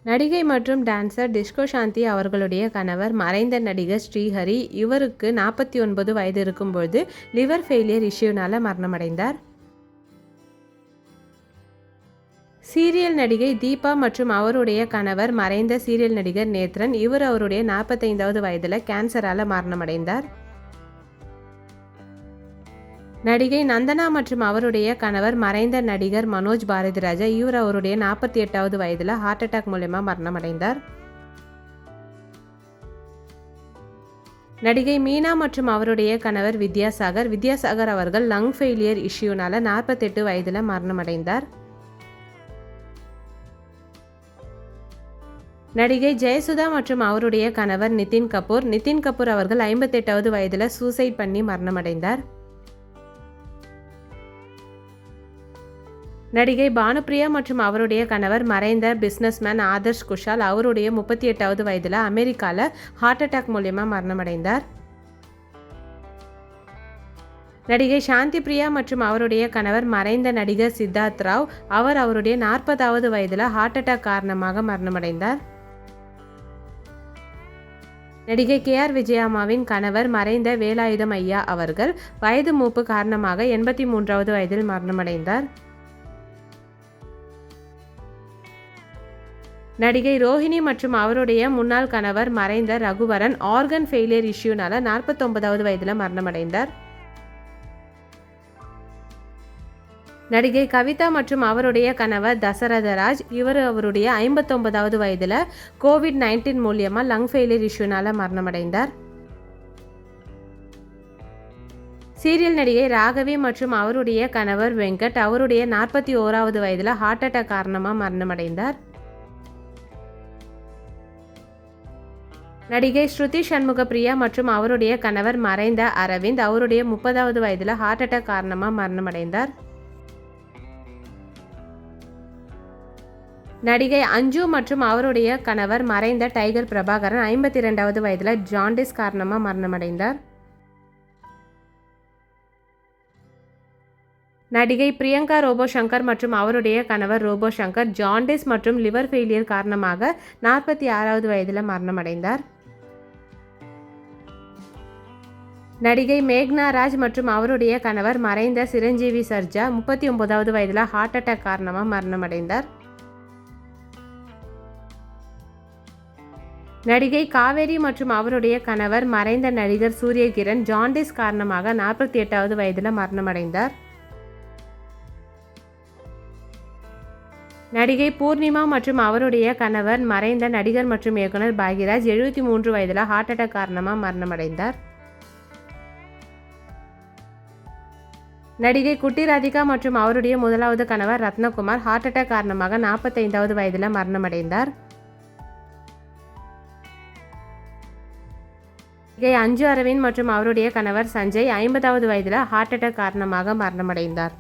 நடிகை மற்றும் dancer disco சாந்தி அவர்களுடைய கணவர் மறைந்த நடிகர் ஸ்ரீஹரி. இவருக்கு 49 வயது இருக்கும்போது லிவர் ஃபெயிலியர் இஷ்யூனால மரணமடைந்தார். சீரியல் நடிகை தீபா மற்றும் அவருடைய கணவர் மறைந்த சீரியல் நடிகர் நேத்ரன். இவர் அவருடைய 45வது வயதில் கேன்சரால மரணமடைந்தார். நடிகை நந்தனா மற்றும் அவருடைய கணவர் மறைந்த நடிகர் மனோஜ் பாரதிராஜா. இவர் அவருடைய 48வது வயதில் ஹார்ட் அட்டாக் மூலமா மரணமடைந்தார். நடிகை மீனா மற்றும் அவருடைய கணவர் வித்யாசாகர் அவர்கள் லங் ஃபெயிலியர் இஷ்யூனால 48 வயதில் மரணமடைந்தார். நடிகை ஜெயசுதா மற்றும் அவருடைய கணவர் நிதின் கபூர் அவர்கள் 58வது வயதில் சூசைட் பண்ணி மரணமடைந்தார். நடிகை பானுப்பிரியா மற்றும் அவருடைய கணவர் மறைந்த பிஸ்னஸ்மேன் ஆதர்ஷ் குஷால். அவருடைய 38வது வயதில் அமெரிக்காவில் ஹார்ட் அட்டாக் மூலமா மரணமடைந்தார். நடிகை சாந்தி பிரியா மற்றும் அவருடைய கணவர் மறைந்த நடிகர் சித்தார்த் ராவ். அவர் அவருடைய 40வது வயதில் ஹார்ட் அட்டாக் காரணமாக மரணமடைந்தார். நடிகை KR விஜயம்மாவின் கணவர் மறைந்த வேலாயுதம் ஐயா அவர்கள் வயது மூப்பு காரணமாக 83வது வயதில் மரணமடைந்தார். நடிகை ரோஹிணி மற்றும் அவருடைய முன்னாள் கணவர் மறைந்த ரகுவரன் ஆர்கன் ஃபெயிலியர் இஷ்யூனால 49வது வயதில் மரணமடைந்தார். நடிகை கவிதா மற்றும் அவருடைய கணவர் தசரதராஜ். இவர் அவருடைய 59வது வயதில் COVID-19 மூலியமா லங் ஃபெயிலியர் இஷ்யூனால மரணமடைந்தார். சீரியல் நடிகை ராகவி மற்றும் அவருடைய கணவர் வெங்கட். அவருடைய 41வது வயதில் ஹார்ட் அட்டாக் காரணமாக மரணமடைந்தார். நடிகை ஸ்ருதி சண்முக பிரியா மற்றும் அவருடைய கணவர் மறைந்த அரவிந்த். அவருடைய 30வது வயதில் ஹார்ட் அட்டாக் காரணமாக மரணமடைந்தார். நடிகை அஞ்சு மற்றும் அவருடைய கணவர் மறைந்த டைகர் பிரபாகரன் 52வது வயதில் ஜாண்டிஸ் காரணமாக மரணமடைந்தார். நடிகை பிரியங்கா ரோபோ சங்கர் மற்றும் அவருடைய கணவர் ரோபோ சங்கர் ஜாண்டிஸ் மற்றும் லிவர் ஃபெயிலியர் காரணமாக 46வது வயதில் மரணமடைந்தார். நடிகை மேக்னா ராஜ் மற்றும் அவருடைய கணவர் மறைந்த சிரஞ்சீவி சர்ஜா 39வது வயதில் ஹார்ட் அட்டாக் காரணமாக மரணமடைந்தார். நடிகை காவேரி மற்றும் அவருடைய கணவர் மறைந்த நடிகர் சூரியகிரண் ஜாண்டிஸ் காரணமாக 48வது வயதில் மரணமடைந்தார். நடிகை பூர்ணிமா மற்றும் அவருடைய கணவர் மறைந்த நடிகர் மற்றும் இயக்குனர் பாக்யராஜ் 73 வயதில் ஹார்ட் அட்டாக் காரணமாக மரணமடைந்தார். நடிகை குட்டி ராதிகா மற்றும் அவருடைய முதலாவது கணவர் ரத்னகுமார் ஹார்ட் அட்டாக் காரணமாக 45வது வயதில் மரணமடைந்தார். நடிகை அஞ்சு அரவிந்த் மற்றும் அவருடைய கணவர் சஞ்சய் 50வது வயதில் ஹார்ட் அட்டாக் காரணமாக மரணமடைந்தார்.